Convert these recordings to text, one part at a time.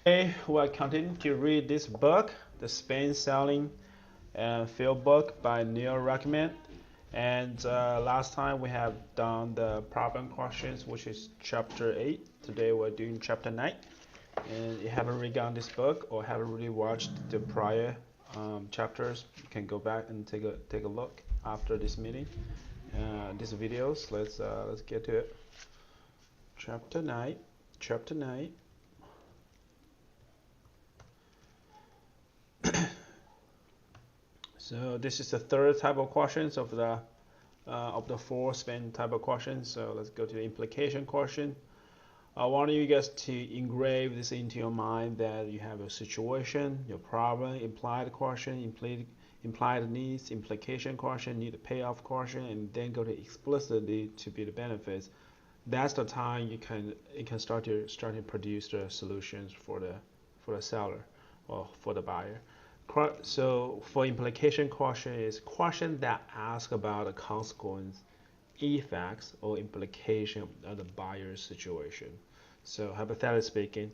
Okay, we'll continue to read this book, The Spain Selling Field Book by Neil Rackham. And last time we have done the problem questions, which is chapter 8. Today we're doing chapter 9. And if you haven't read on this book or haven't really watched the prior chapters, you can go back and take a look after this meeting. These videos. Let's get to it. Chapter 9. Chapter 9. So this is the third type of questions of the four Spain type of questions. So let's go to the implication question. I want you guys to engrave this into your mind that you have a situation, your problem, implied question, implied needs, implication question, need a payoff question, and then go to explicitly to be the benefits. That's the time you can start to produce the solutions for the seller or for the buyer. So for implication question is question that ask about the consequence, effects, or implication of the buyer's situation. So hypothetically speaking,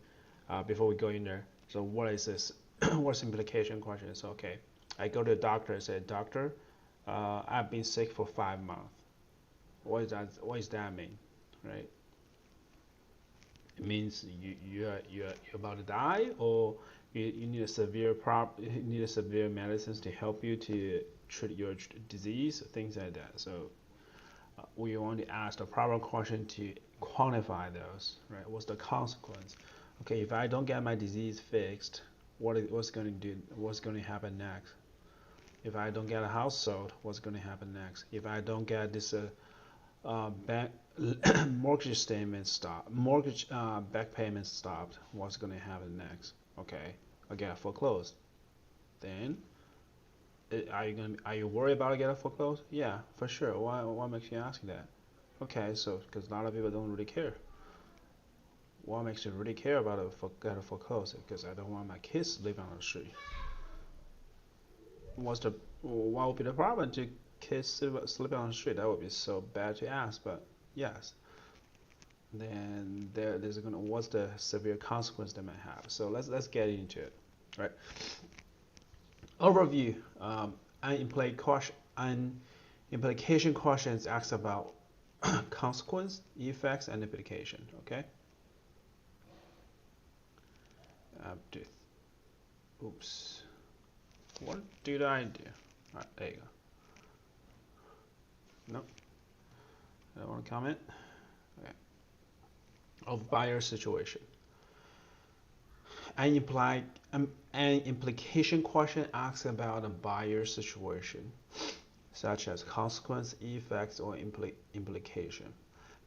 before we go in there, so what is this? What's implication question? So okay, I go to the doctor and say, doctor, I've been sick for 5 months. What is that? What does that mean, right? It means you're about to die, or you need a severe medicines to help you to treat your disease, things like that. So we want to ask the proper question to quantify those, right? What's the consequence? Okay, if I don't get my disease fixed, what's going to happen next? If I don't get a house sold, what's going to happen next? If I don't get this bank mortgage statement stopped, mortgage back payment stopped, what's going to happen next? Okay, I get foreclosed. Then are you worried about getting foreclosed? Yeah, for sure. What makes you ask that? Okay, so because a lot of people don't really care. What makes you really care about getting foreclosed? Because I don't want my kids living on the street. What would be the problem to kids sleeping on the street? That would be so bad to ask, but yes. Then what's the severe consequence they might have? So let's get into it, right? Overview. An implication questions asks about consequence, effects, and implication. Okay. Oops. What did I do? All right, there you go. Nope. I don't want to comment. Okay. Of buyer situation. An implication question asks about a buyer situation, such as consequence, effects, or implication.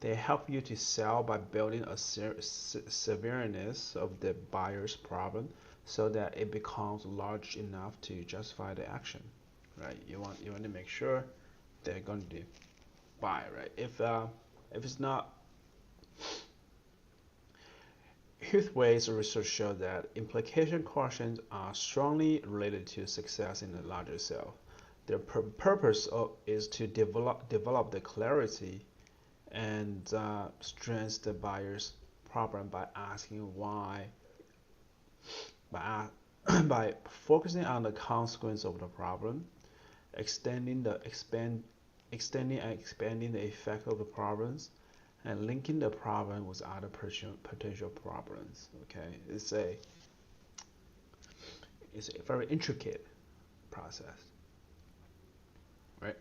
They help you to sell by building a severeness of the buyer's problem so that it becomes large enough to justify the action. Right? You want to make sure they're going to buy. Right? If it's not. Heathway's research showed that implication questions are strongly related to success in a larger sale. Their purpose is to develop the clarity and strengthen the buyer's problem by asking why, by, by focusing on the consequence of the problem, extending and expanding the effect of the problems, and linking the problem with other potential problems. Okay, it's a very intricate process, right?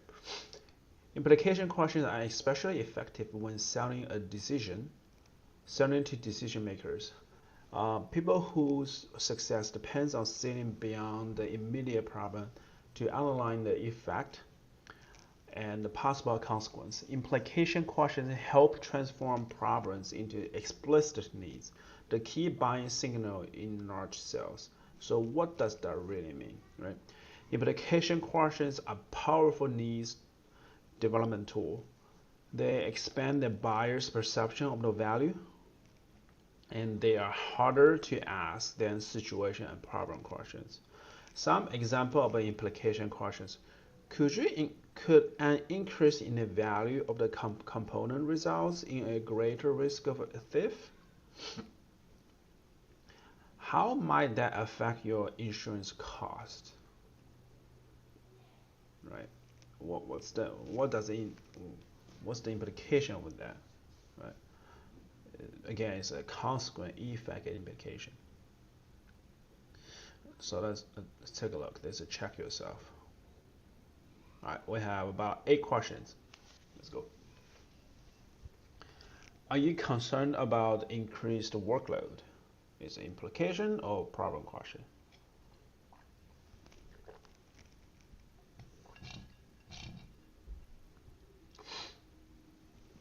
Implication questions are especially effective when selling to decision makers. People whose success depends on seeing beyond the immediate problem to analyze the effect and the possible consequence. Implication questions help transform problems into explicit needs, the key buying signal in large sales. So what does that really mean, right? Implication questions are powerful needs development tool. They expand the buyer's perception of the value, and they are harder to ask than situation and problem questions. Some example of implication questions. Could an increase in the value of the component result in a greater risk of a theft? how might that affect your insurance cost? Right? What's the implication with that? Right? Again, it's a consequent effect implication. So let's take a look. Let's check yourself. All right, we have about 8 questions. Let's go. Are you concerned about increased workload? Is it implication or problem question?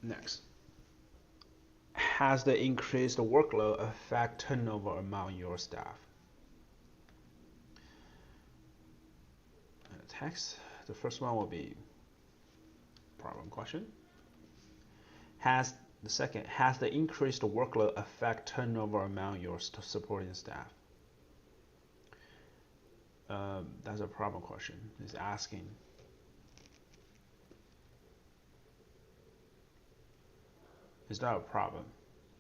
Next. Has the increased workload affect turnover among your staff? Text. The first one will be problem question. Has the increased workload affect turnover among your supporting staff? That's a problem question. It's asking. Is that a problem?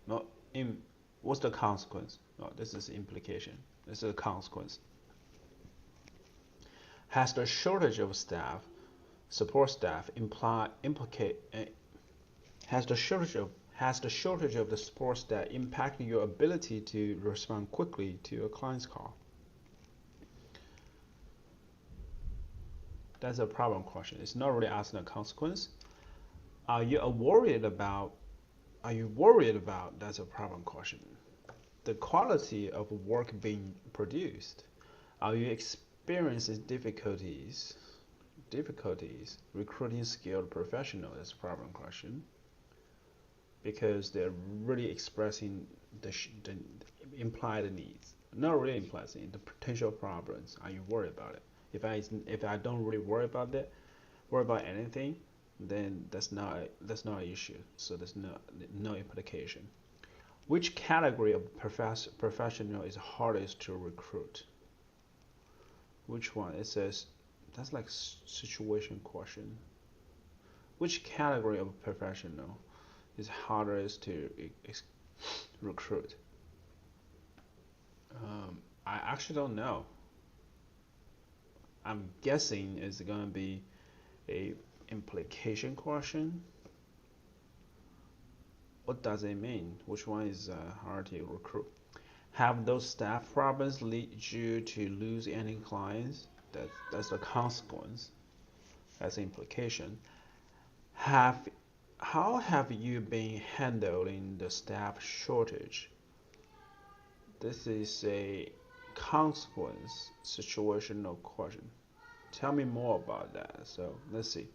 No. What's the consequence? No, this is implication. This is a consequence. Has the shortage of staff, support staff, has the shortage of the support staff impacting your ability to respond quickly to a client's call? That's a problem question. It's not really asking a consequence. Are you worried about? That's a problem question. The quality of work being produced. Are you experiencing difficulties recruiting skilled professionals? That's a problem question. Because they're really expressing the implied needs. Not really implied, the potential problems. Are you worried about it? If I don't really worry about anything, then that's not an issue. So there's no implication. Which category of professional is hardest to recruit? Which one? It says that's like situation question. Which category of professional is hardest to recruit? I actually don't know. I'm guessing it's going to be a implication question. What does it mean? Which one is hard to recruit? Have those staff problems lead you to lose any clients? That's the consequence. That's the implication. How have you been handling the staff shortage? This is a consequence situational question. Tell me more about that. So let's see.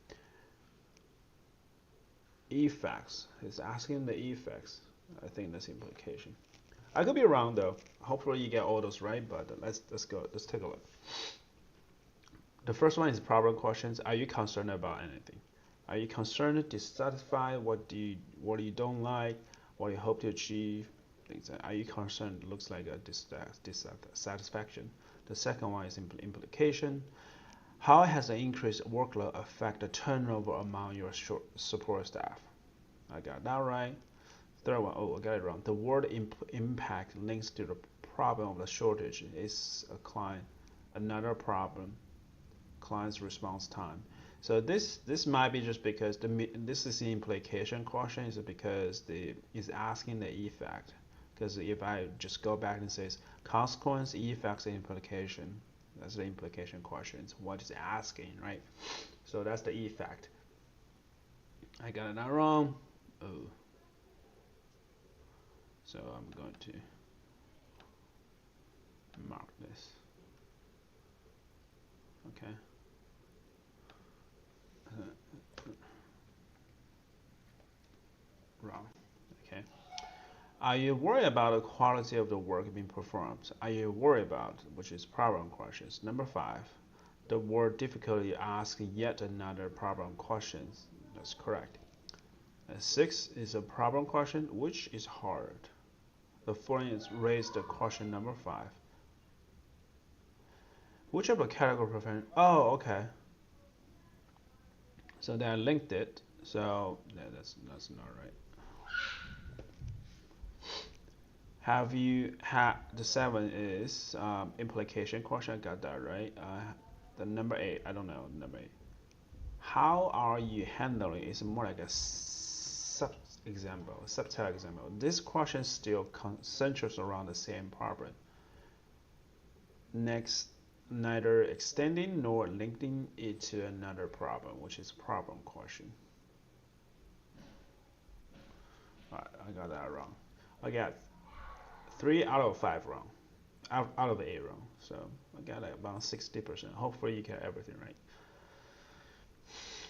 Effects. It's asking the effects. I think that's implication. I could be wrong though. Hopefully you get all those right, but let's go. Let's take a look. The first one is problem questions. Are you concerned about anything? Are you concerned, dissatisfied? What you don't like? What you hope to achieve? Things like, are you concerned? Looks like a dissatisfaction. The second one is implication. How has the increased workload affect the turnover among your support staff? I got that right. Third one, I got it wrong. The word impact links to the problem of the shortage. Is a client another problem? Client's response time. So this might be just because this is the implication question. Is it because is asking the effect? Because if I just go back and says consequence, effects, and implication, that's the implication questions. What is asking, right? So that's the effect. I got it wrong. Oh. So I'm going to mark this. Okay. Wrong. Okay. Are you worried about the quality of the work being performed? Are you worried about, which is problem questions. Number 5, the word difficulty asks yet another problem question. That's correct. 6 is a problem question, which is hard. The following is raised the question number 5. Which of the category profession? Oh, okay. So they linked it. So yeah, that's not right. Have you had the 7 is implication question? I got that right. The number 8, I don't know number 8. How are you handling is more like a subtle example. This question still centers around the same problem. Next, neither extending nor linking it to another problem, which is problem question. Alright, I got that wrong. I got 3 out of 5 wrong. Out of 8 wrong. So I got like about 60%. Hopefully you get everything right.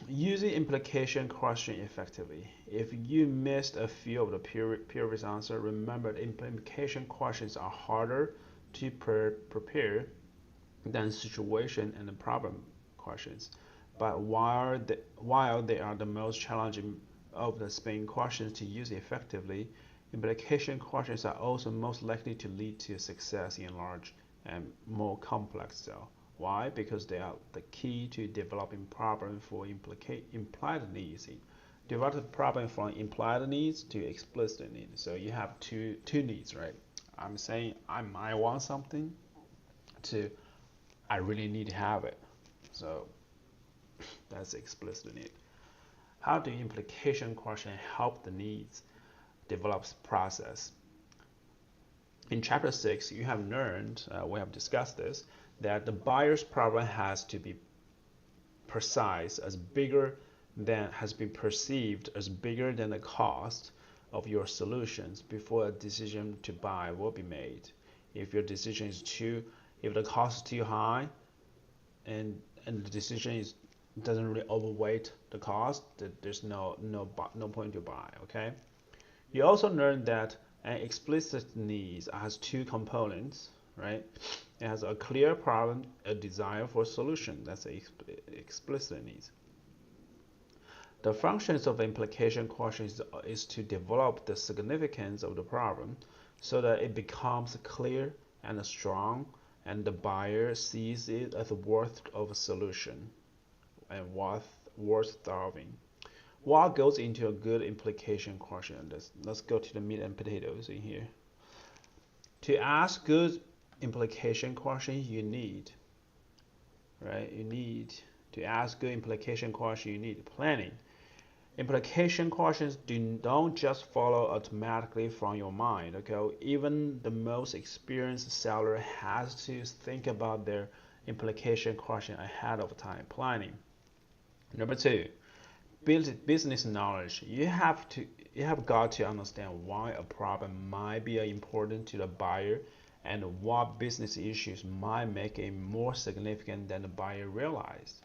Using implication question effectively. If you missed a few of the previous answer, remember the implication questions are harder to prepare than situation and the problem questions. But while they are the most challenging of the spin questions to use effectively, implication questions are also most likely to lead to success in large and more complex cells. Why? Because they are the key to developing problem for implied needs. Develop problem from implied needs to explicit needs. So you have two needs, right? I'm saying I might want something to I really need to have it. So that's explicit need. How do implication question help the needs develops process? In chapter 6, you have learned, we have discussed this, that the buyer's problem has to be precise as bigger than has been perceived as bigger than the cost of your solutions before a decision to buy will be made. If your decision is if the cost is too high and the decision doesn't really overweight the cost, there's no point to buy. Okay. You also learned that an explicit need has 2 components, right? It has a clear problem, a desire for a solution. That's an explicit need. The functions of implication question is to develop the significance of the problem so that it becomes clear and strong, and the buyer sees it as worth of a solution and worth solving. What goes into a good implication question? Let's go to the meat and potatoes in here. To ask good implication questions, you need to ask good implication questions, you need planning. Implication questions don't just follow automatically from your mind. Okay, even the most experienced seller has to think about their implication question ahead of time. Planning. Number 2, business knowledge. You have got to understand why a problem might be important to the buyer and what business issues might make it more significant than the buyer realized.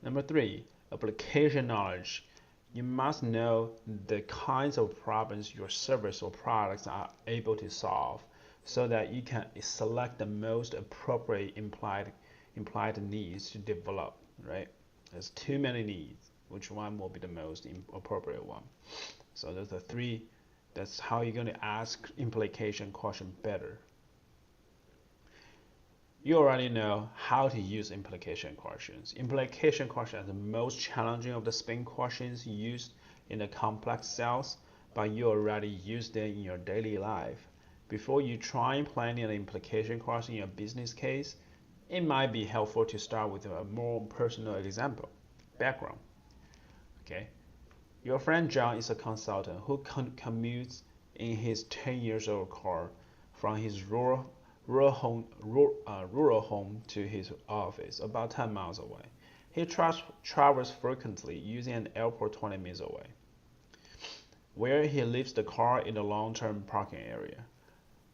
Number 3, application knowledge. You must know the kinds of problems your service or products are able to solve so that you can select the most appropriate implied needs to develop, right? There's too many needs. Which one will be the most appropriate one? So there's the 3. That's how you're going to ask implication question better. You already know how to use implication questions. Implication questions are the most challenging of the spin questions used in the complex cells, but you already use them in your daily life. Before you try planning an implication question in your business case, it might be helpful to start with a more personal example. Background. Okay, your friend John is a consultant who commutes in his 10-year-old car from his rural home to his office, about 10 miles away. He travels frequently, using an airport 20 minutes away, where he leaves the car in the long-term parking area.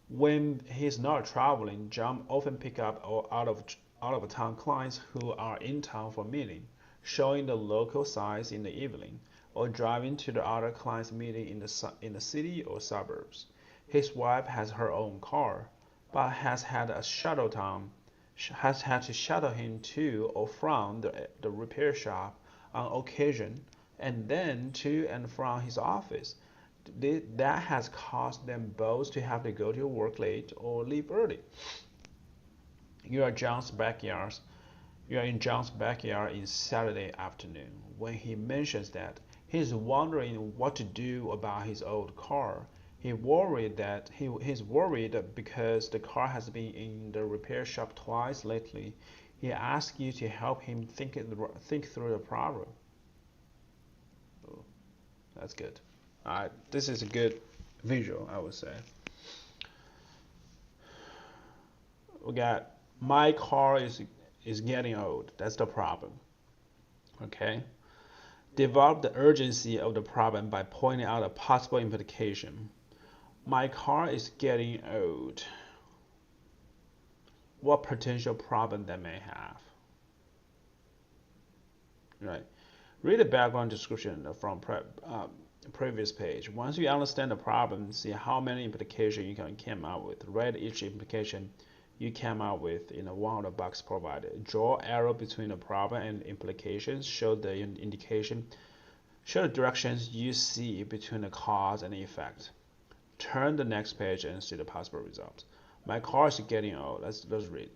When he's not traveling, John often picks up out of town clients who are in town for meeting, showing the local sites in the evening, or driving to the other clients' meeting in the city or suburbs. His wife has her own car, but has had to shuttle him to or from the repair shop on occasion, and then to and from his office. That has caused them both to have to go to work late or leave early. You are in John's backyard in Saturday afternoon when he mentions that he's wondering what to do about his old car. he's worried that because the car has been in the repair shop twice lately. He asks you to help him think through the problem. Oh, that's good. Alright, this is a good visual, I would say. We got my car is getting old. That's the problem. Okay. Develop the urgency of the problem by pointing out a possible implication. My car is getting old. What potential problem that may have? Right. Read the background description from previous page. Once you understand the problem, see how many implications you can come up with. Write each implication you came out with in one of the box provided. Draw arrow between the problem and implications. Show the indication. Show the directions you see between the cause and the effect. Turn the next page and see the possible results. My car is getting old. Let's read.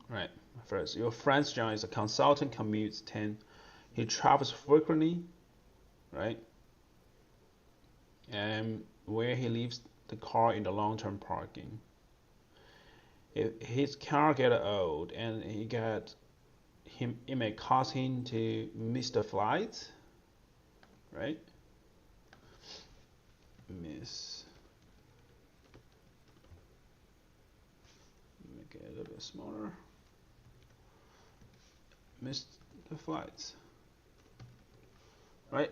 Right. First, your friend John is a consultant, commutes 10. He travels frequently, right? And where he leaves the car in the long-term parking. If his car gets old and it may cause him to miss the flight, right? Make it a little bit smaller. Miss the flights, right?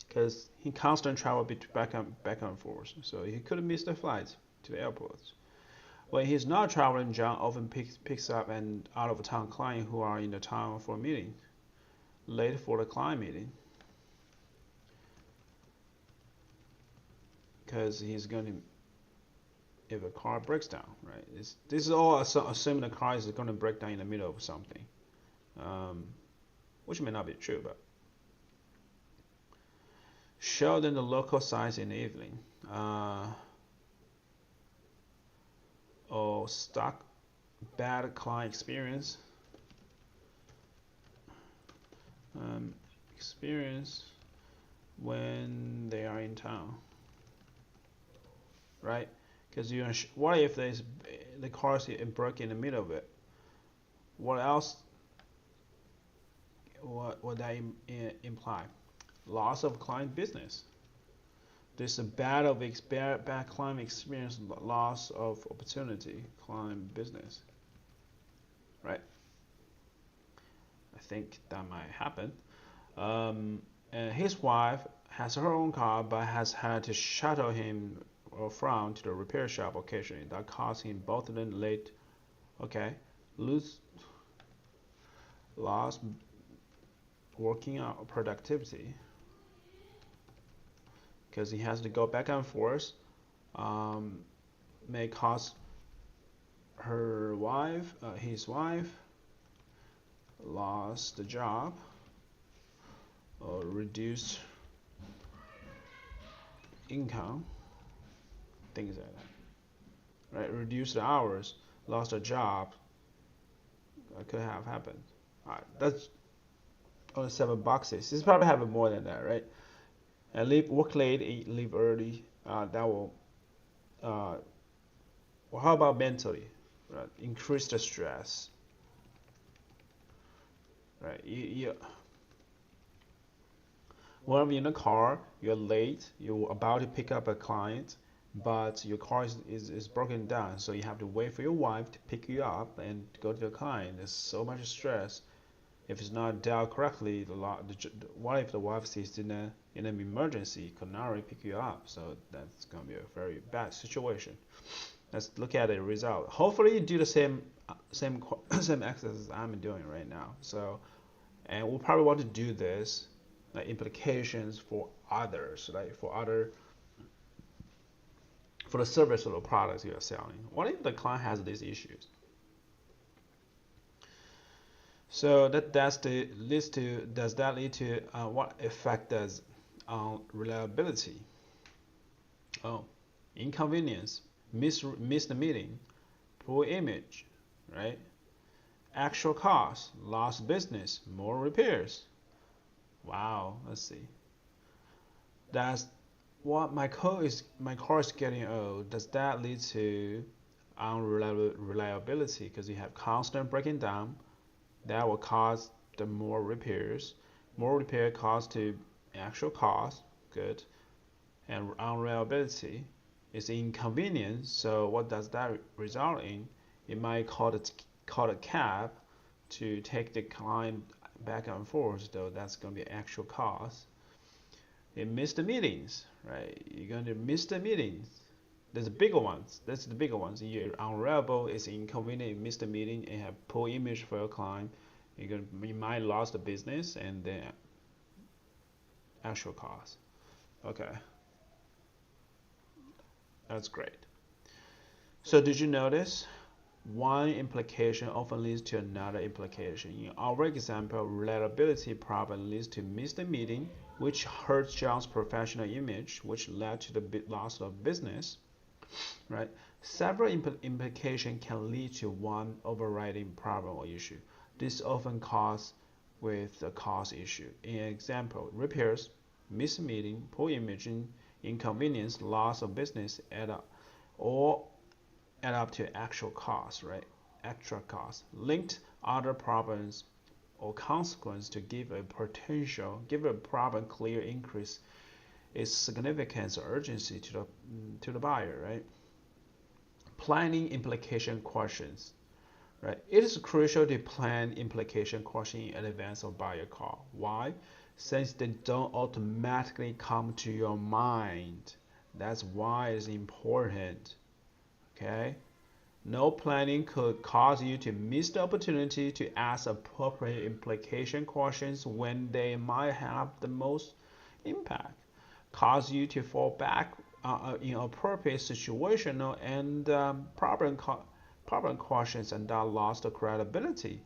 Because he constantly travel back and forth, so he couldn't miss the flight to the airports. When he's not traveling, John often picks up an out-of-town client who are in the town for a meeting, late for the client meeting, because he's going to, if a car breaks down, right? This is all assuming the car is going to break down in the middle of something, which may not be true, but show them the local signs in the evening. Or stock bad client experience. Experience when they are in town, right? Because what if the car is broke in the middle of it? What else? What would that imply? Loss of client business. There's a bad client experience, loss of opportunity, client business, right? I think that might happen. And his wife has her own car, but has had to shuttle him from to the repair shop occasionally. That caused him both of them late. Okay, lost working out productivity. Because he has to go back and forth, may cause his wife, lost the job, or reduced income, things like that. Right, reduced the hours, lost a job. That could have happened. All right, that's only 7 boxes. This probably have more than that, right? And work late, leave early. That will. Well, how about mentally? Right? Increase the stress. Right. When you're in a car, you're late. You're about to pick up a client, but your car is broken down, so you have to wait for your wife to pick you up and go to the client. There's so much stress. If it's not dealt correctly, what if the wife is in an emergency, could not really pick you up? So that's going to be a very bad situation. Let's look at the result. Hopefully you do the same exercises I'm doing right now. So, and we'll probably want to do this, like implications for others, like for the service or the products you are selling. What if the client has these issues? So does that lead to what effect does on reliability? Oh, inconvenience, miss the meeting, poor image, right? Actual cost, lost business, more repairs. Wow, let's see. Does what my car is getting old. Does that lead to unreliability? Because you have constant breaking down, that will cause the more repairs. More repair cost to actual cost, good, and unreliability is inconvenience. So what does that result in? It might call a cab to take the client back and forth, though that's going to be actual cost. You miss the meetings, right? You're going to miss the meetings. There's the bigger ones. That's the bigger ones. You're unreliable. It's inconvenient. You miss the meeting and have poor image for your client. You might lose the business and the actual cost. Okay, that's great. So did you notice one implication often leads to another implication? In our example, reliability problem leads to missed meeting, which hurts John's professional image, which led to the loss of business. Right? Several implications can lead to one overriding problem or issue. This often causes with a cost issue. In example, repairs, missed meeting, poor imaging, inconvenience, loss of business all add up to actual cost, right? Extra cost. Linked other problems or consequence to give a problem clear increase its significance or urgency to the buyer, right? Planning implication questions, right? It is crucial to plan implication questions in advance of buyer call. Why? Since they don't automatically come to your mind. That's why it's important. Okay? No planning could cause you to miss the opportunity to ask appropriate implication questions when they might have the most impact. Cause you to fall back in appropriate situational and problem questions and that lost the credibility.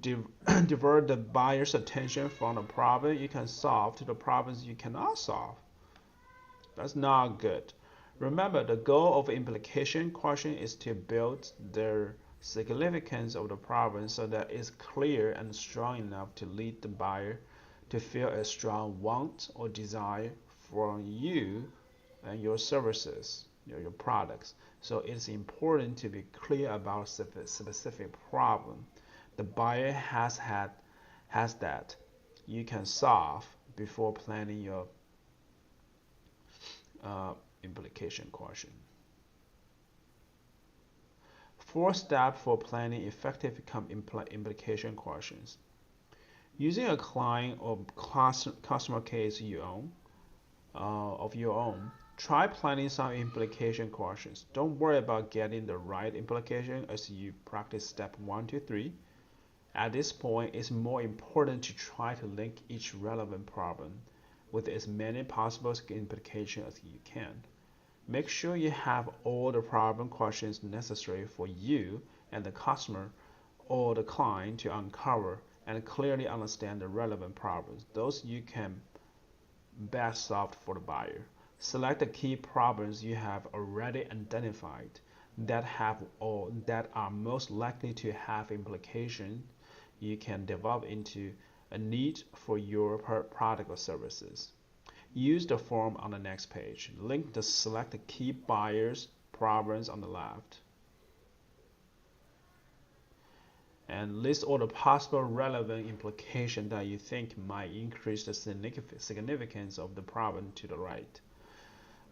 Divert the buyer's attention from the problem you can solve to the problems you cannot solve. That's not good. Remember, the goal of implication question is to build the significance of the problem so that it's clear and strong enough to lead the buyer to feel a strong want or desire from you and your services, your products. So it's important to be clear about specific problem the buyer has that you can solve before planning your implication question. Fourth step for planning effective implication questions. Using a client or customer case of your own, try planning some implication questions. Don't worry about getting the right implication as you practice step 1 to 3. At this point, it's more important to try to link each relevant problem with as many possible implications as you can. Make sure you have all the problem questions necessary for you and the customer or the client to uncover and clearly understand the relevant problems, those you can best solve for the buyer. Select the key problems you have already identified that are most likely to have implications you can develop into a need for your product or services. Use the form on the next page. Link the select the key buyers problems on the left. And list all the possible relevant implications that you think might increase the significance of the problem to the right.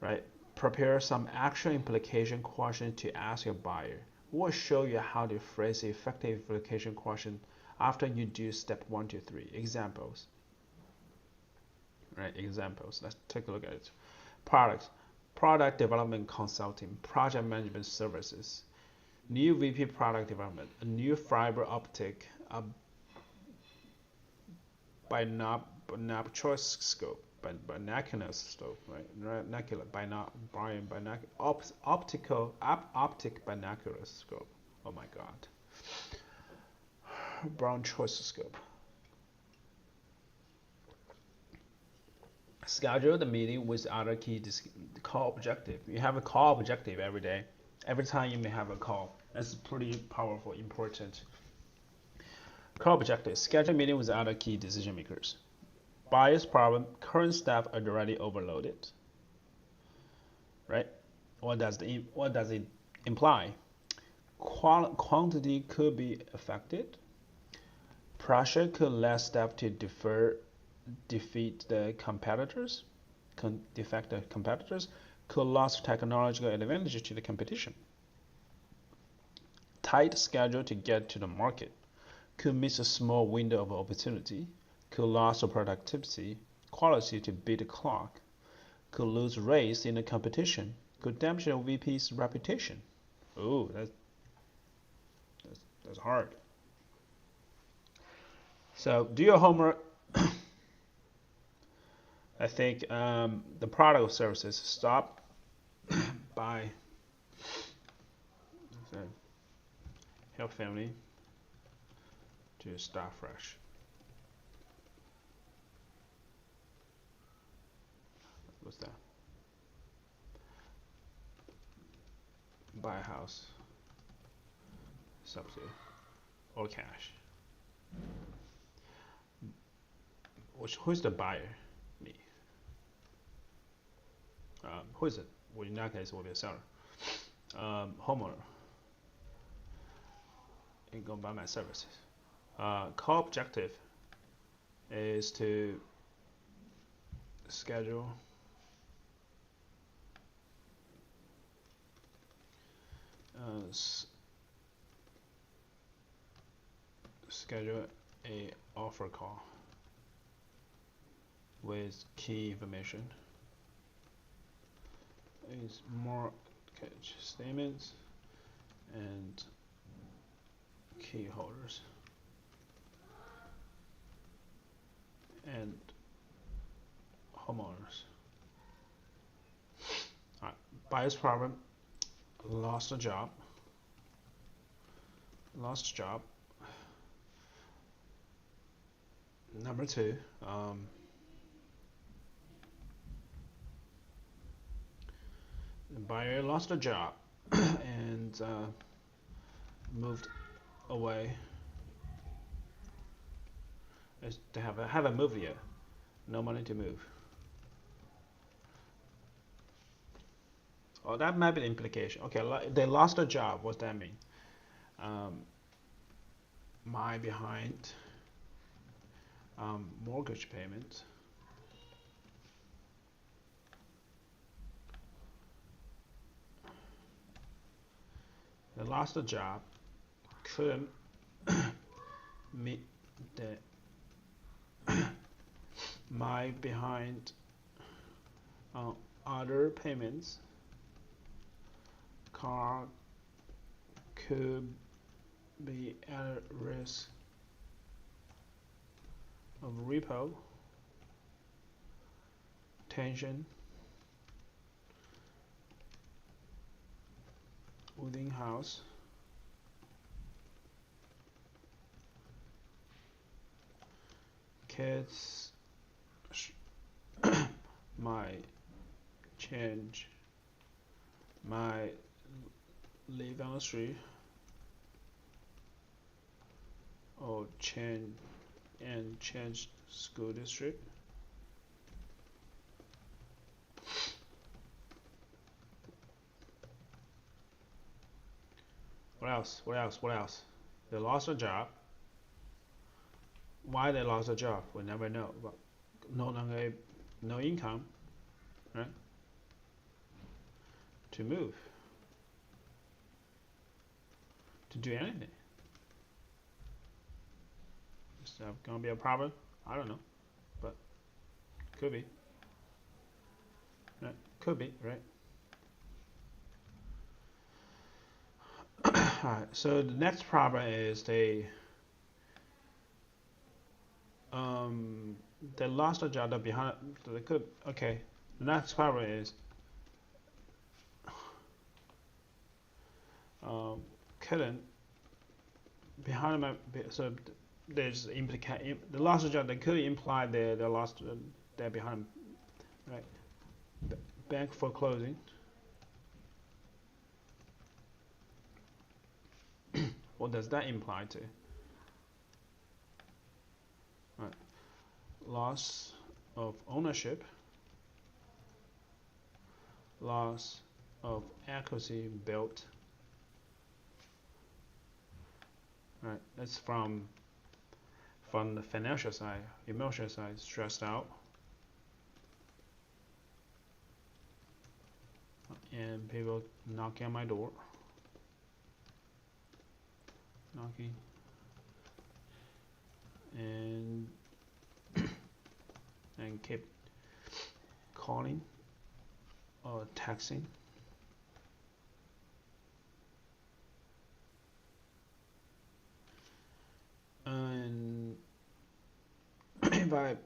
Right? Prepare some actual implication questions to ask your buyer. We'll show you how to phrase the effective implication question after you do step 1 to 3. Examples. Right, examples. Let's take a look at it. Products, product development consulting, project management services, new VP product development, a new fiber optic binocular scope, optic binocular scope. Oh my God. Brown choice scope. Schedule the meeting with other key call objective. You have a call objective every day. Every time you may have a call. That's pretty powerful, important. Call objective. Schedule a meeting with other key decision makers. Buyer's problem. Current staff are already overloaded. right? What does it imply? Quantity could be affected. Prussia could less step to defeat the competitors. Defect the competitors could lose technological advantage to the competition. Tight schedule to get to the market could miss a small window of opportunity. Could lose productivity quality to beat the clock. Could lose race in the competition. Could damage the VP's reputation. Oh, that's hard. So do your homework. I think the product or services stop by help family to start fresh. What's that? Buy a house, subsidy, or cash. Who's the buyer? Me. Who is it? Well, in that case, it will be a seller. Homeowner. And go buy my services. Co-objective is to schedule schedule a offer call with key information. Is mortgage statements and key holders and homeowners. All right. Buyer's problem. Lost a job. Number two, the buyer lost a job and moved away. They haven't moved yet. No money to move. Oh, that might be the implication. Okay, they lost a job. What's that mean? My behind mortgage payment. They lost a job. Couldn't meet the my behind other payments. Car could be at risk of repo, tension within house, kids might change, might live on the street or change school district. What else? They lost a job. Why they lost a job? We never know. But no income, right? To move, to do anything. Is that gonna be a problem? I don't know, but could be. Right? Could be, right? Alright, so the next problem is they lost a job. They're behind. They could. Okay. The next problem is couldn't behind my. So there's the lost a job. They could imply they lost. They're behind, right? Bank foreclosing. What does that imply to? Right. Loss of ownership. loss of accuracy built. Right, that's from the financial side. Emotional side, stressed out, and people knocking on my door, knocking, and keep calling or texting. And if I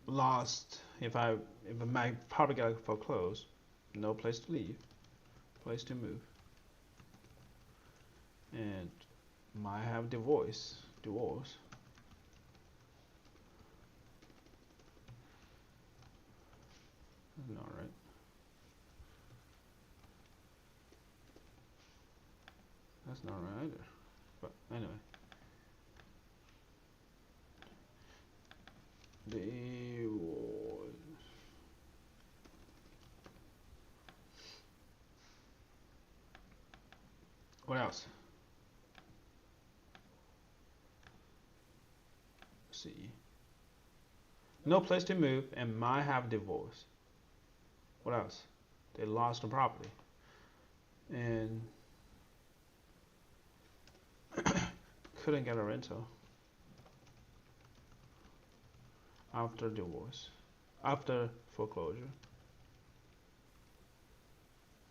lost, if my property got foreclosed, no place to leave, place to move, and might have divorce. That's not right. That's not right either. But anyway. What else? Let's see. No place to move and might have divorce. What else? They lost the property and couldn't get a rental after divorce, after foreclosure.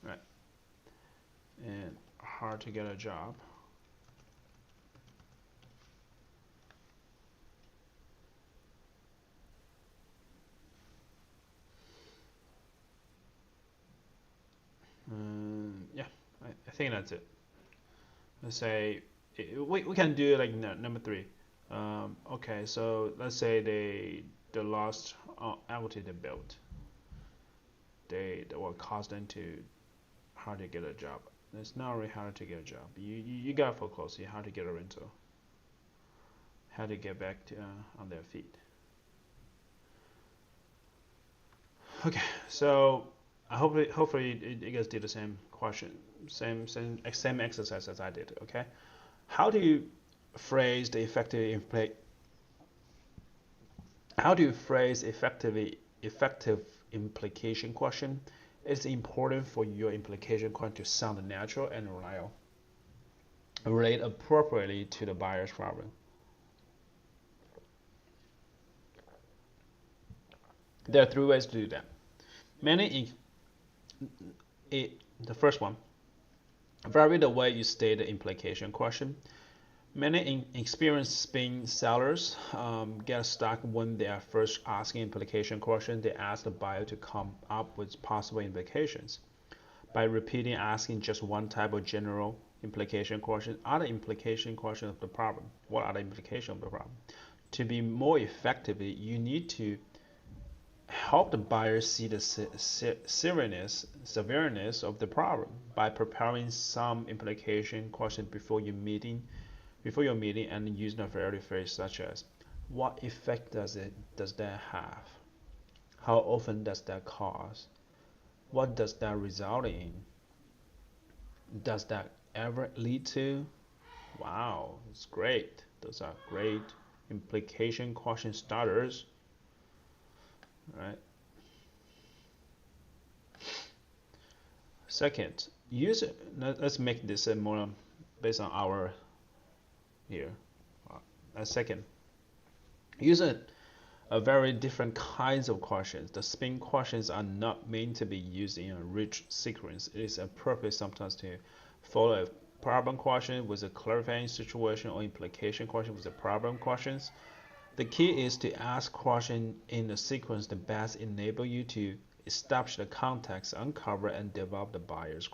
Right. And hard to get a job. Yeah, I think that's it. Let's say we can do like number 3. Okay, so let's say they lost equity they built. They what caused them to hard to get a job. It's not really hard to get a job. You got foreclosed. You hard to get a rental. How to get back to on their feet. Okay, so hopefully you guys did the same question, same exercise as I did. Okay, how do you phrase the effective implication question? It's important for your implication question to sound natural and reliable, relate appropriately to the buyer's problem. There are 3 ways to do that. The first one, vary the way you state the implication question. Many experienced spin sellers get stuck when they are first asking implication question. They ask the buyer to come up with possible implications. By repeating asking just one type of general implication question, other implication question of the problem. What are the implications of the problem? To be more effective, you need to help the buyer see the severeness of the problem by preparing some implication question before your meeting and using a variety of phrases such as, what effect does that have? How often does that cause? What does that result in? Does that ever lead to? Wow, it's great. Those are great implication question starters. Right. Second, let's make this more based on our here. Second, use a very different kinds of questions. The spin questions are not meant to be used in a rich sequence. It is appropriate sometimes to follow a problem question with a clarifying situation or implication question with the problem questions. The key is to ask questions in a sequence that best enable you to establish the context, uncover and develop the buyer's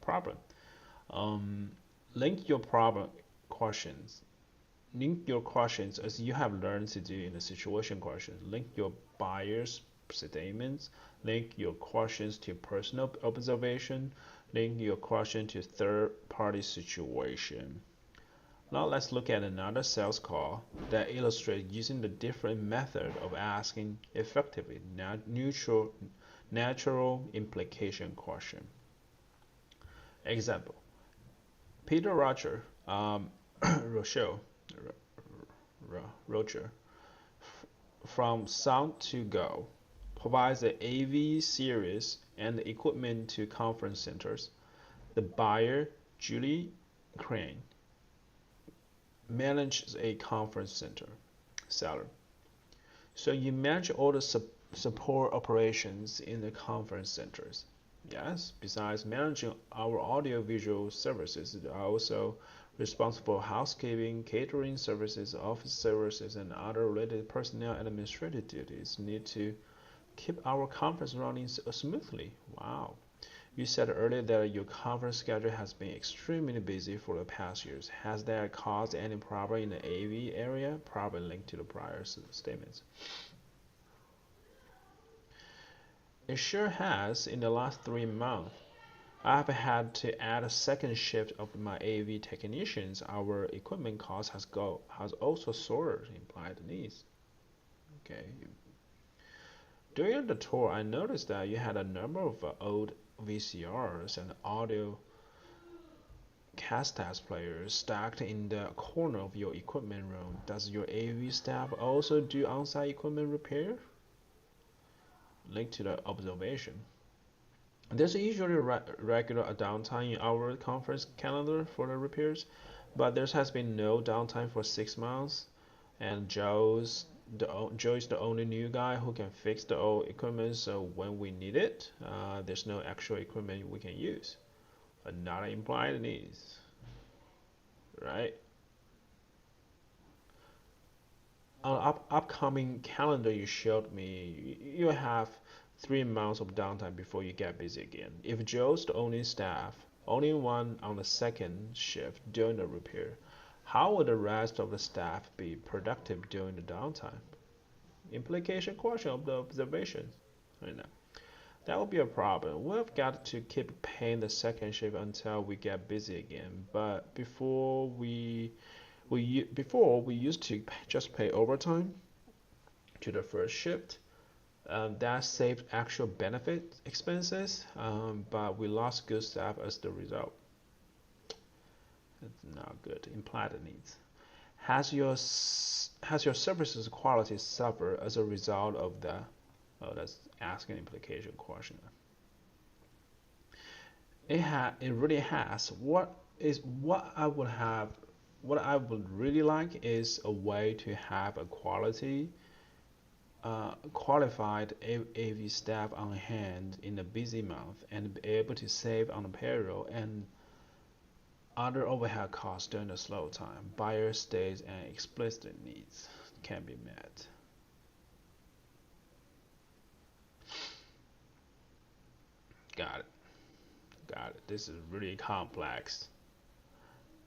problem. Link your questions as you have learned to do in the situation questions. Link your buyer's statements. Link your questions to personal observation. Link your question to third-party situation. Now let's look at another sales call that illustrates using the different method of asking effectively. natural implication question. Example: Peter Rocher, Roger, from Sound to Go, provides the AV series and the equipment to conference centers. The buyer, Julie Crane, manages a conference center. Seller: so you manage all the support operations in the conference centers. Yes, besides managing our audio-visual services, they are also responsible for housekeeping, catering services, office services, and other related personnel and administrative duties need to keep our conference running smoothly. Wow. You said earlier that your conference schedule has been extremely busy for the past years. Has that caused any problem in the AV area? Probably linked to the prior statements. It sure has. In the last 3 months, I've had to add a second shift of my AV technicians. Our equipment cost has also soared, implied needs. Okay. During the tour, I noticed that you had a number of old VCRs and audio cassette players stacked in the corner of your equipment room. Does your AV staff also do on-site equipment repair? Link to the observation. There's usually regular downtime in our conference calendar for the repairs, but there has been no downtime for 6 months, and Joe is the only new guy who can fix the old equipment, so when we need it, there's no actual equipment we can use. Another implied needs, right? On upcoming calendar you showed me, you have 3 months of downtime before you get busy again. If Joe's the only staff, only one on the second shift during the repair, how would the rest of the staff be productive during the downtime? Implication question of the observation. Right now. That would be a problem. We've got to keep paying the second shift until we get busy again. But before we used to just pay overtime to the first shift. That saved actual benefit expenses, but we lost good staff as the result. It's not good. Implied needs. Has your services quality suffered as a result of the? Oh, that's asking implication question. It really has. What I would really like is a way to have a qualified AV staff on hand in a busy month and be able to save on the payroll and other overhead costs during the slow time. Buyer stays and explicit needs can be met. Got it. This is really complex.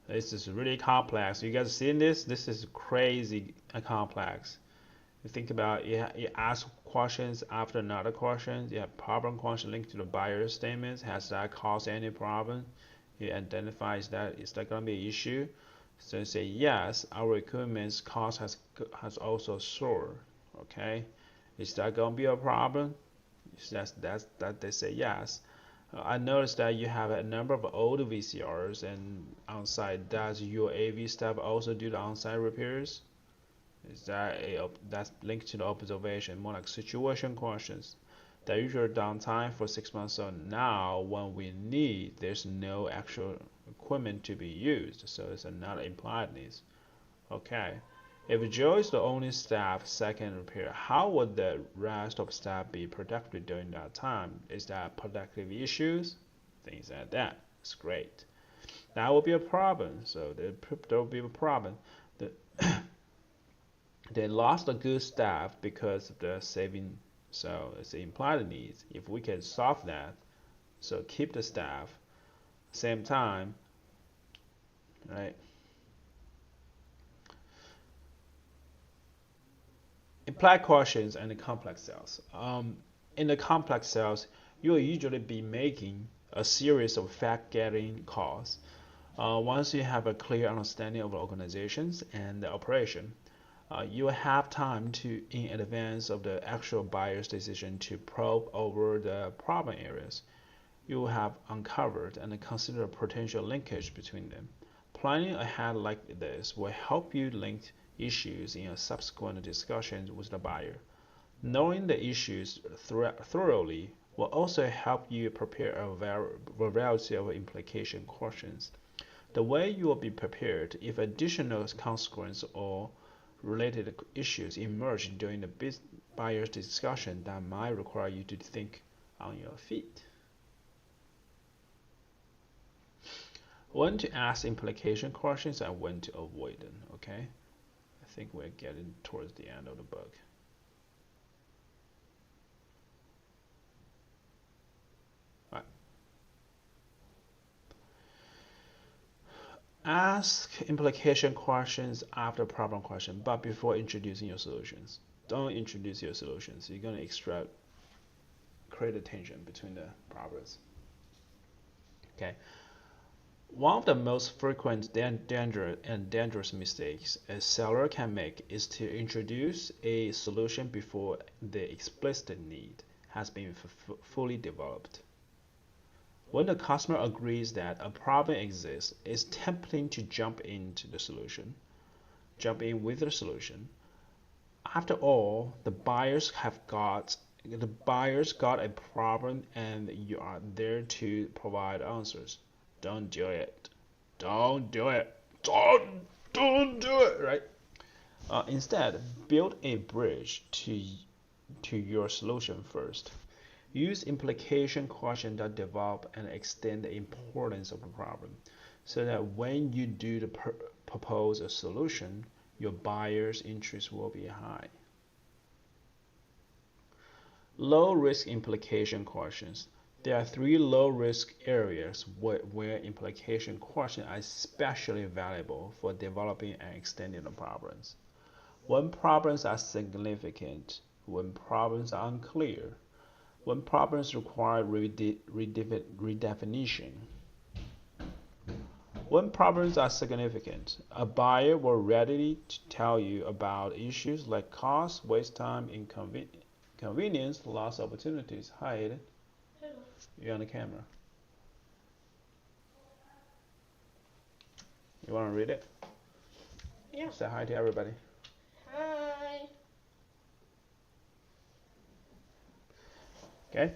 You guys seen this? This is crazy complex. You think about it, you ask questions after another question. You have problem question linked to the buyer statements. Has that caused any problem? You identify is that going to be an issue? So you say yes. Our equipment's cost has also soared. Okay, is that going to be a problem? That they say yes. I noticed that you have a number of old VCRs and on-site. Does your AV staff also do the on-site repairs? Is that that's linked to the observation, more like situation questions. The usual downtime for 6 months, so now when we need, there's no actual equipment to be used, so it's another implied needs. Okay, if Joe is the only staff second repair, how would the rest of staff be productive during that time? Is that productive issues? Things like that. It's great. That will be a problem. So there will be a problem. They lost a good staff because of the saving. So it's the implied needs. If we can solve that, so keep the staff, same time, right? Implied questions and the complex cells. In the complex cells, you will usually be making a series of fact-gathering calls. Once you have a clear understanding of the organizations and the operation, You have time to, in advance of the actual buyer's decision, to probe over the problem areas you have uncovered and consider potential linkage between them. Planning ahead like this will help you link issues in a subsequent discussion with the buyer. Knowing the issues thoroughly will also help you prepare a variety of implication questions. The way you will be prepared if additional consequences or related issues emerge during the buyer's discussion that might require you to think on your feet. When to ask implication questions and when to avoid them, okay? I think we're getting towards the end of the book. All right. Ask implication questions after problem question, but before introducing your solutions. Don't introduce your solutions. You're going to create a tension between the problems. Okay. One of the most frequent dangerous mistakes a seller can make is to introduce a solution before the explicit need has been fully developed. When the customer agrees that a problem exists, it's tempting to jump in with the solution. After all, the buyers got a problem and you are there to provide answers. Don't do it. Don't do it. Don't do it, right? Instead, build a bridge to your solution first. Use implication questions that develop and extend the importance of the problem so that when you do propose a solution, your buyer's interest will be high. Low-risk implication questions. There are 3 low-risk areas where implication questions are especially valuable for developing and extending the problems. When problems are significant, when problems are unclear, when problems require redefinition. When problems are significant, a buyer will readily tell you about issues like cost, waste time, inconvenience, lost opportunities. Hi, Aiden. You're on the camera. You want to read it? Yeah. Say hi to everybody. Hi. Okay?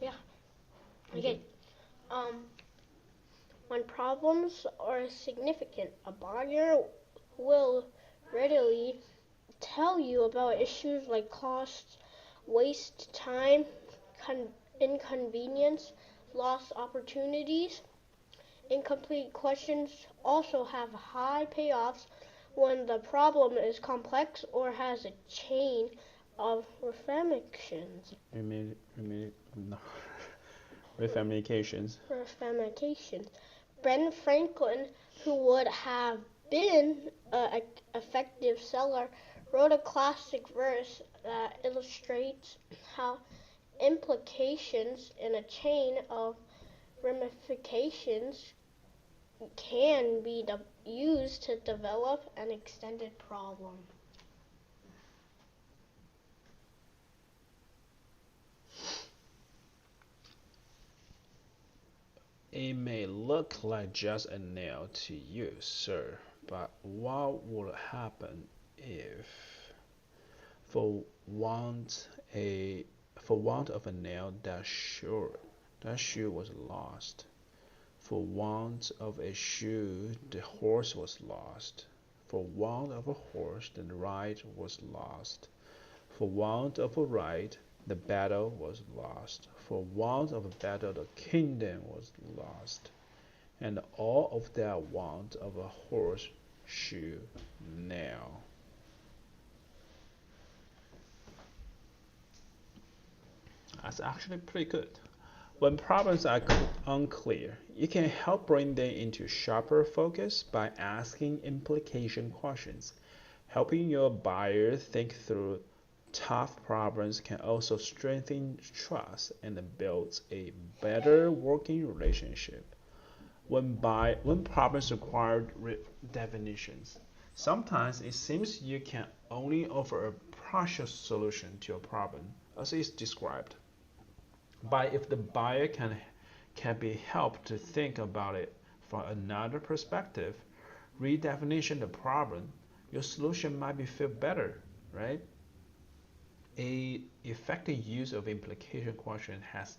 Yeah. Okay. When problems are significant, a buyer will readily tell you about issues like costs, waste time, inconvenience, lost opportunities. Incomplete questions also have high payoffs when the problem is complex or has a chain of ramifications. Ramifications. Ben Franklin, who would have been an effective seller, wrote a classic verse that illustrates how implications in a chain of ramifications can be used to develop an extended problem. It may look like just a nail to you, sir, but what would happen if, for want of a nail, that shoe was lost? For want of a shoe, the horse was lost. For want of a horse, the ride was lost. For want of a ride, the battle was lost. For want of a battle, the kingdom was lost. And all of that want of a horseshoe nail. That's actually pretty good. When problems are unclear, you can help bring them into sharper focus by asking implication questions. Helping your buyer think through tough problems can also strengthen trust and build a better working relationship. when problems require definitions. Sometimes it seems you can only offer a partial solution to a problem, as is described. But if the buyer can be helped to think about it from another perspective, redefinition the problem, your solution might be feel better, right? A effective use of implication question has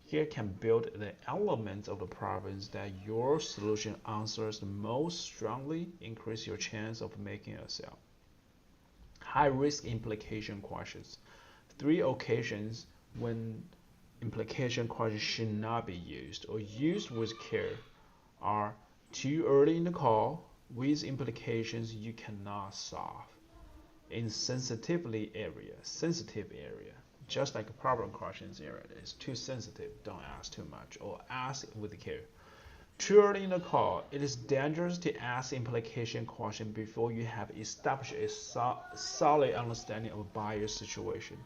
here can build the elements of the problems that your solution answers the most strongly, increase your chance of making a sale. High risk implication questions. 3 occasions when implication questions should not be used or used with care are too early in the call with implications you cannot solve. In sensitive area, just like a problem questions area, it's too sensitive, don't ask too much, or ask with care. Too early in the call, it is dangerous to ask implication question before you have established a solid understanding of a buyer's situation.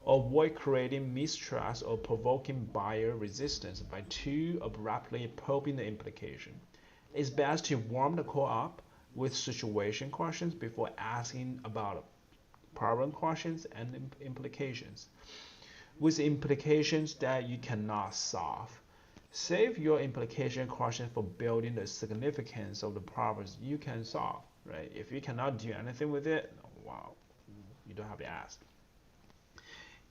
Avoid creating mistrust or provoking buyer resistance by too abruptly probing the implication. It's best to warm the call up with situation questions before asking about problem questions and implications. With implications that you cannot solve, save your implication question for building the significance of the problems you can solve. Right? If you cannot do anything with it, wow, you don't have to ask.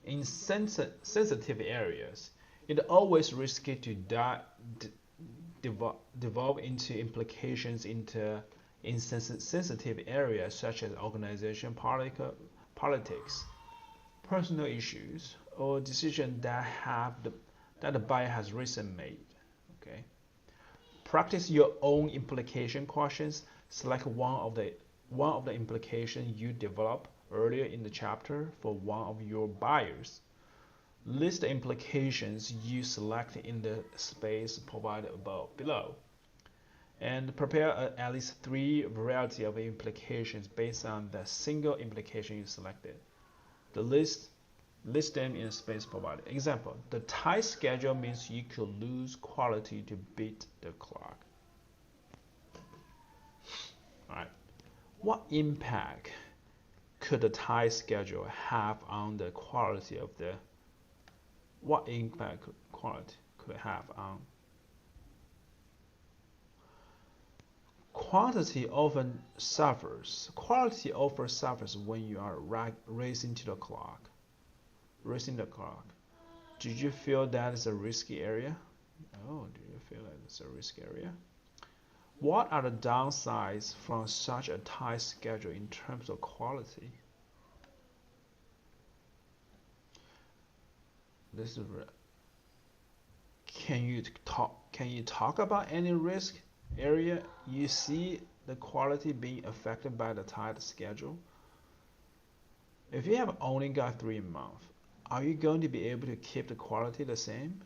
In sensitive areas, it's always risky to devolve into implications in sensitive areas such as organization politics, personal issues, or decisions that the buyer has recently made. Okay. Practice your own implication questions. Select one of the implications you develop earlier in the chapter for one of your buyers. List the implications you select in the space provided below. And prepare at least 3 variety of implications based on the single implication you selected. The list them in the space provided. Example, the tight schedule means you could lose quality to beat the clock. Alright. What impact could the tight schedule have on the quality of the what impact quality could have on quality often suffers when you are racing the clock. Did you feel that is a risky area? Oh, do you feel that it's a risky area? What are the downsides from such a tight schedule in terms of quality? This is can you talk about any risk area you see the quality being affected by the tight schedule? If you have only got 3 months, are you going to be able to keep the quality the same?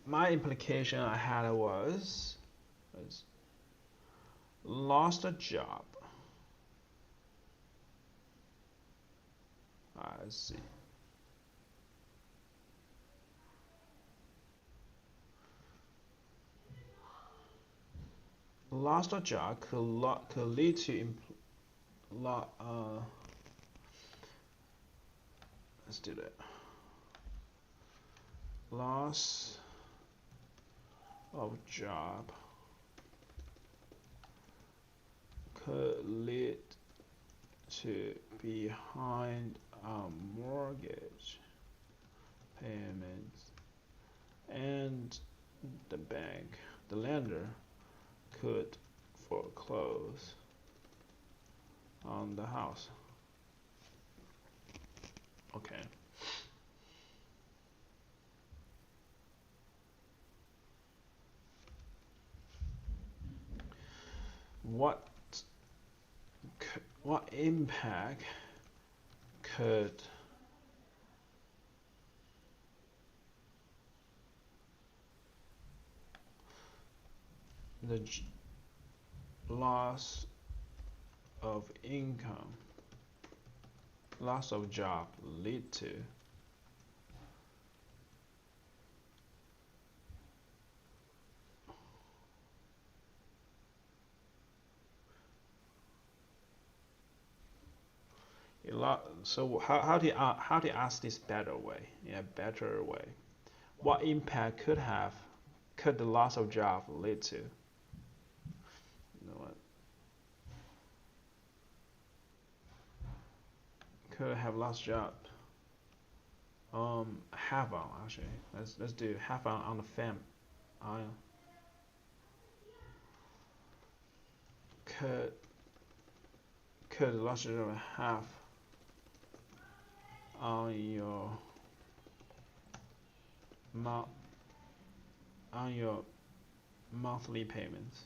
My implication I had was lost a job. Let's see. Lost a job could lead to let's do that. Loss of job could lead to behind on mortgage payments, and the lender could foreclose on the house. Okay. What impact could the loss of income loss of job lead to? So how do you ask this better way? In a better way, what impact could the loss of job lead to? You know what? Could have lost job. Have on actually. Let's do have on the fam. Uh, could could loss of job have on your mo on your monthly payments,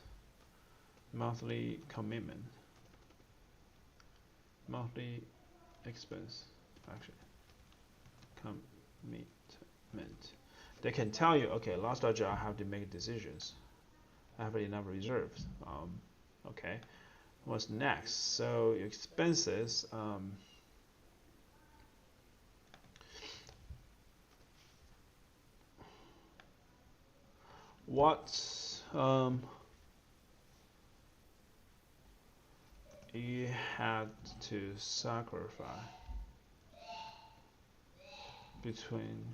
monthly commitment, monthly expense actually commitment. They can tell you, okay, last job I have to make decisions. I have enough reserves. Okay, what's next? So your expenses. What you had to sacrifice between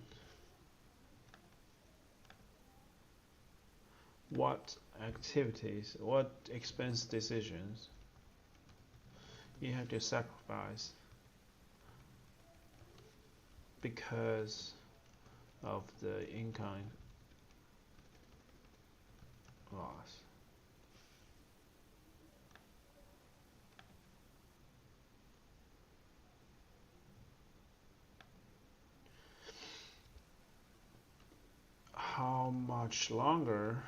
what activities, what expense decisions you have to sacrifice because of the in-kind loss. How much longer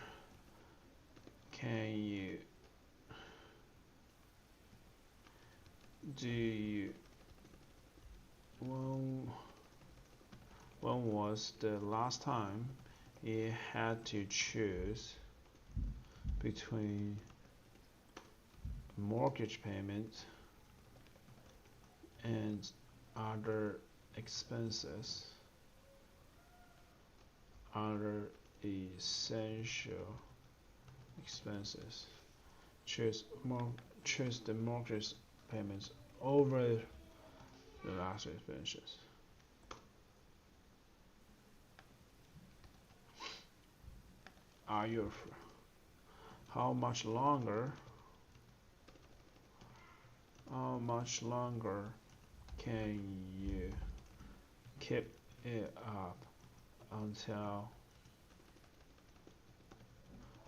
can you do you when was the last time you had to choose between mortgage payment and other expenses, other essential expenses? Choose the mortgage payments over the last expenses. Are you? How much longer? How much longer can you keep it up until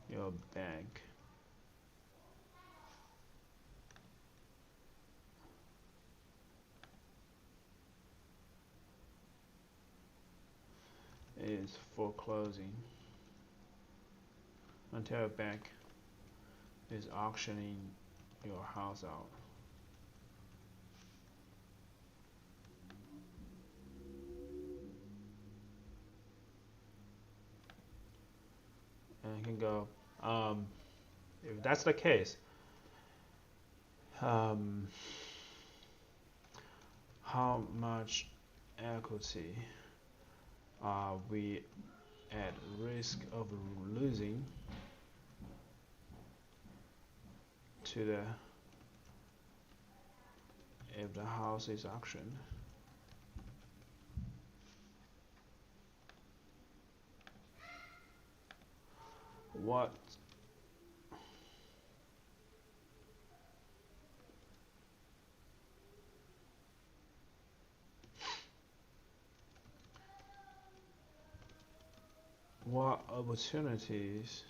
your bank is foreclosing, until a bank is auctioning your house out? And you can go, if that's the case, how much equity are we at risk of losing to the if the house is auctioned? What opportunities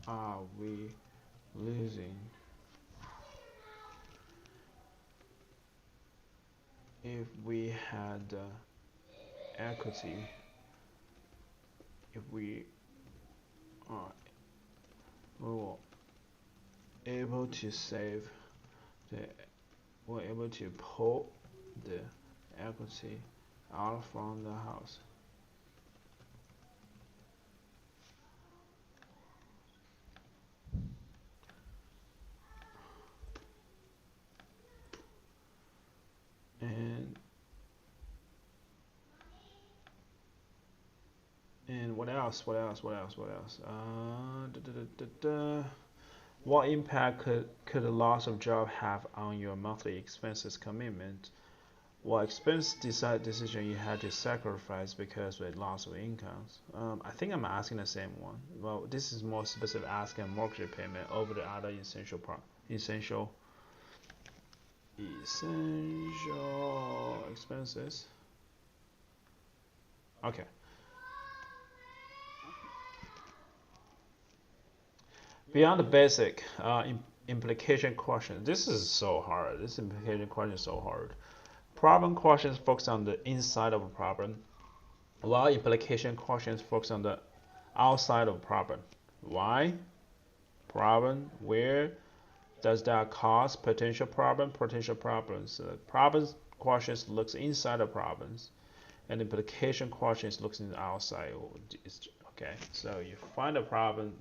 are we losing if we had equity, if we are able to save the we're able to pull the equity out from the house? else? What impact could the loss of job have on your monthly expenses commitment? What expense decision you had to sacrifice because of loss of income? I think I'm asking the same one. Well, this is more specific, asking mortgage payment over the other essential expenses. Okay. Beyond the basic implication question, this is so hard. This implication question is so hard. Problem questions focus on the inside of a problem, while implication questions focus on the outside of a problem. Why? Problem. Where does that cause potential problems? Problems questions looks inside of problems, and implication questions looks in the outside. Okay, so you find a problem,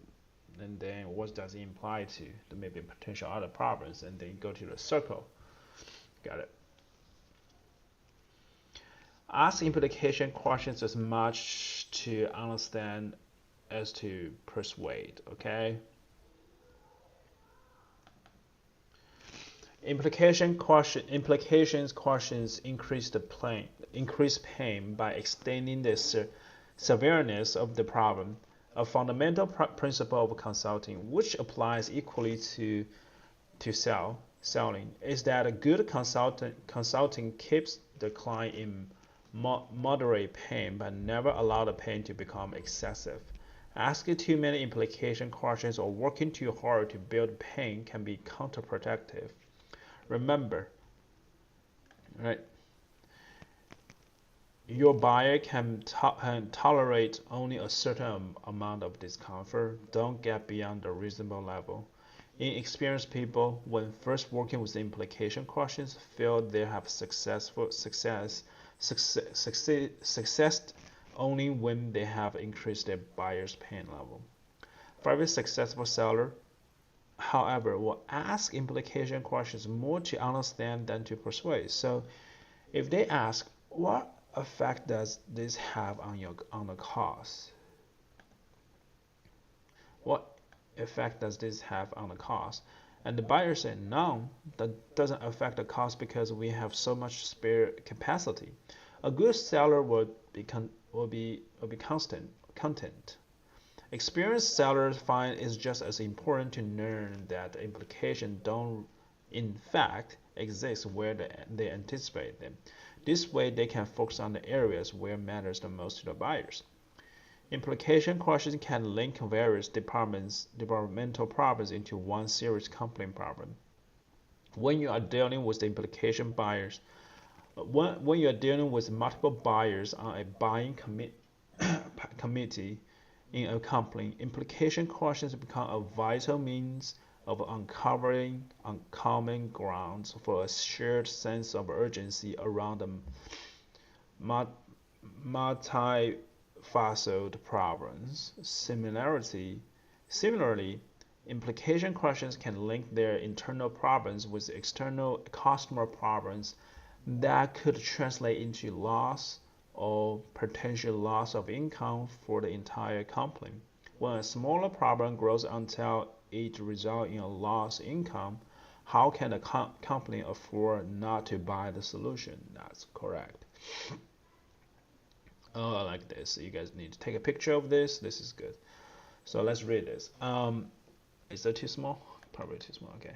and then what does it imply to maybe potential other problems, and then you go to the circle. Got it. Ask implication questions as much to understand as to persuade. Okay. Implications questions increase pain by extending the severeness of the problem. A fundamental principle of consulting, which applies equally to selling, is that a good consulting keeps the client in moderate pain, but never allow the pain to become excessive. Asking too many implication questions or working too hard to build pain can be counterproductive. Remember, right? Your buyer can tolerate only a certain amount of discomfort. Don't get beyond the reasonable level. Inexperienced people, when first working with implication questions, feel they have success only when they have increased their buyer's pain level. For every successful seller, however, will ask implication questions more to understand than to persuade. So if they ask, what effect does this have on the cost? What effect does this have on the cost? And the buyer said, no, that doesn't affect the cost because we have so much spare capacity. A good seller will be content. Experienced sellers find it's just as important to learn that the implications don't in fact exist where they anticipate them. This way they can focus on the areas where matters the most to the buyers. Implication questions can link various departmental problems into one serious company problem. When you are dealing with the implication buyers, when you are dealing with multiple buyers on a buying committee in a company, implication questions become a vital means of uncovering uncommon grounds for a shared sense of urgency around the multifaceted problems. Similarly, implication questions can link their internal problems with external customer problems that could translate into loss or potential loss of income for the entire company. When a smaller problem grows until it results in a loss of income, how can a company afford not to buy the solution? That's correct. Oh, I like this. You guys need to take a picture of this. This is good. So let's read this. Is that too small? Probably too small. Okay.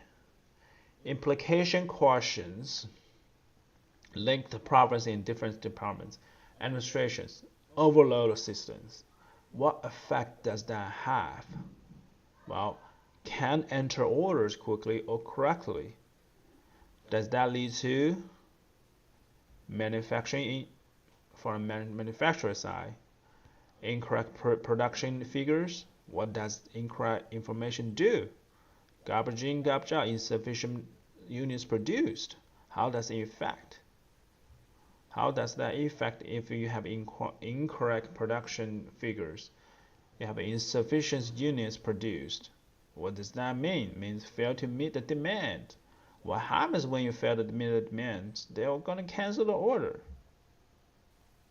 Implication questions link the problems in different departments. Administrations, overload systems. What effect does that have? Well, can enter orders quickly or correctly. Does that lead to manufacturing from a manufacturer side? Incorrect production figures. What does incorrect information do? Garbage in, garbage out. Insufficient units produced. How does it affect? How does that affect if you have incorrect production figures? You have insufficient units produced. What does that mean? It means fail to meet the demand. What happens when you fail to meet the demand? They're going to cancel the order.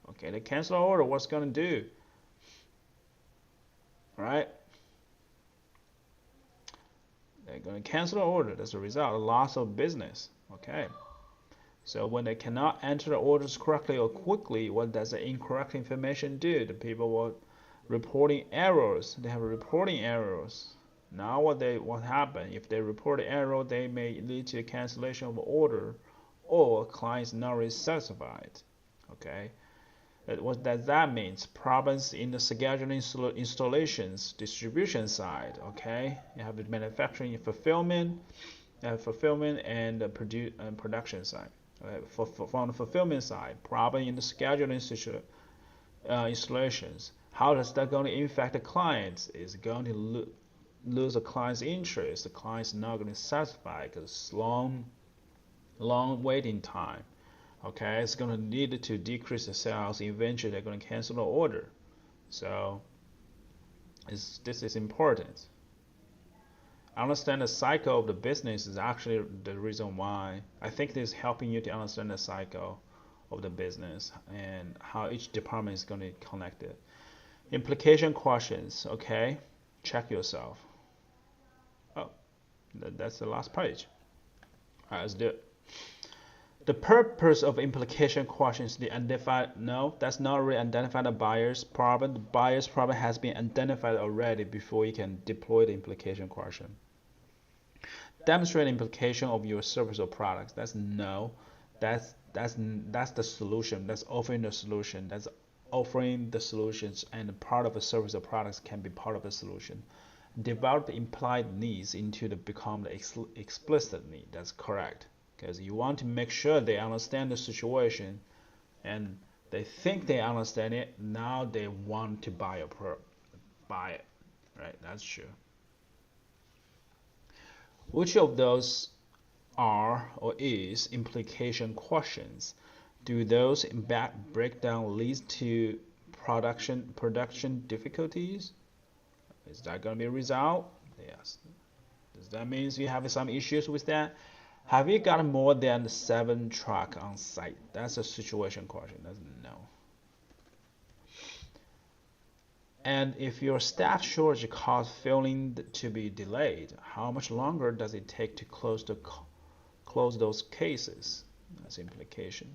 Okay, they cancel the order. What's going to do? right? They're going to cancel the order. That's a result, a loss of business. Okay. So when they cannot enter the orders correctly or quickly, what does the incorrect information do? The people will reporting errors. They have reporting errors. Now what happened? If they report an error, they may lead to a cancellation of order or clients not really satisfied. Okay. What does that mean? Problems in the scheduling, installations, distribution side. Okay, you have the manufacturing and fulfillment, and the production side. From the fulfillment side, problem in the scheduling installations. How is that going to impact the clients? Is it going to lose the client's interest? The client's not going to satisfy because it's long waiting time. Okay, it's going to need to decrease the sales. Eventually, they're going to cancel the order. So, this is important. Understand the cycle of the business is actually the reason why I think this is helping you to understand the cycle of the business and how each department is going to connect it. Implication questions, okay? Check yourself. Oh, that's the last page. All right, let's do it. The purpose of implication questions is to identify, no, that's not really identify the buyer's problem. The buyer's problem has been identified already before you can deploy the implication question. Demonstrate implication of your service or products. That's no. That's the solution. That's offering the solution. That's offering the solutions, and part of a service or products can be part of the solution. Develop the implied needs into the become the explicit need. That's correct. Because you want to make sure they understand the situation and they think they understand it. Now they want to buy it. Right? That's true. Which of those are or is implication questions? Do those breakdown lead to production difficulties? Is that going to be a result? Yes. Does that mean you have some issues with that? Have you got more than 7 trucks on site? That's a situation question. That's no. And if your staff shortage causes filling to be delayed, how much longer does it take to close those cases? That's implication.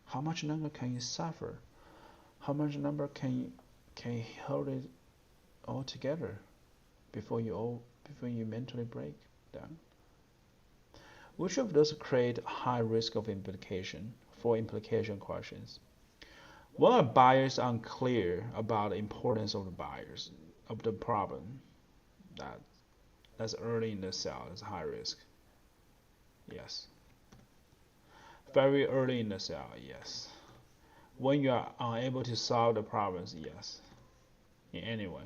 How much longer can you suffer? How much longer can you hold it all together before you mentally break down? Which of those create high risk of implication for implication questions? When a buyer is unclear about the importance of the problem, that's early in the sale. That's high risk. Yes. Very early in the sale. Yes. When you are unable to solve the problems. Yes. In any way.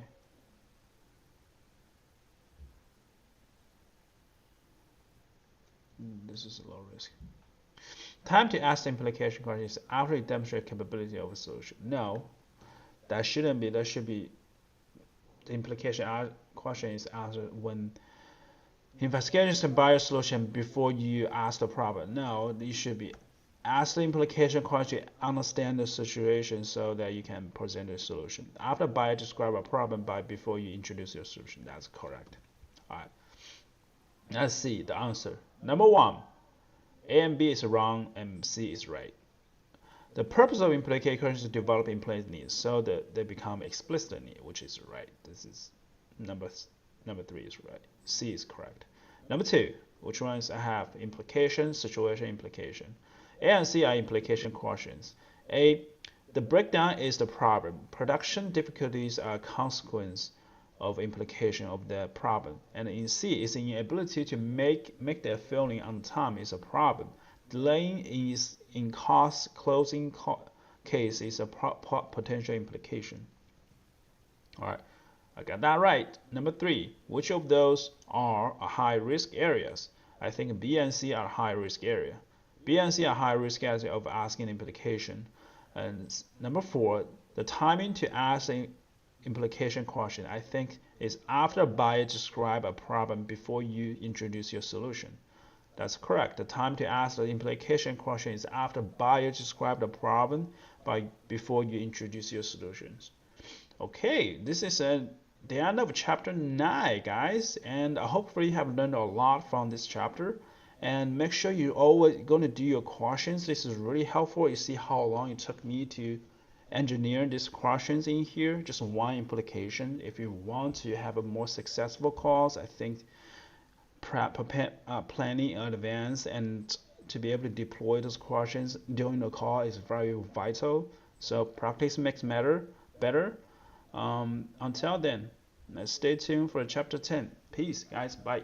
This is a low risk. Time to ask the implication question is after you demonstrate capability of a solution. No, that shouldn't be. That should be the implication question is answered when investigating the buyer solution before you ask the problem. No, you should be ask the implication question to understand the situation so that you can present a solution. After buyer describe a problem before you introduce your solution. That's correct. All right. Let's see the answer. Number 1. A and B is wrong and C is right. The purpose of implication is to develop implicit needs so that they become explicit need, which is right. This is number 3 is right. C is correct. Number 2, which ones I have implication, situation, implication. A and C are implication questions. A, the breakdown is the problem. Production difficulties are a consequence of implication of the problem, and in C is the inability to make their filling on time is a problem. Delaying is in cost closing case is a potential implication. All right, I got that right. Number 3, which of those are high risk areas? I think B and C are high risk area. B and C are high risk area of asking implication. And number 4, the timing to ask implication question, I think, is after a buyer describe a problem before you introduce your solution. That's correct. The time to ask the implication question is after buyer describe the problem before you introduce your solutions. Okay, this is the end of chapter 9, guys, and hopefully you have learned a lot from this chapter. And make sure you're always going to do your questions. This is really helpful. You see how long it took me to engineer these questions in here, just one implication. If you want to have a more successful calls, I think planning in advance and to be able to deploy those questions during the call is very vital. So practice makes better. Until then, stay tuned for chapter 10. Peace, guys. Bye.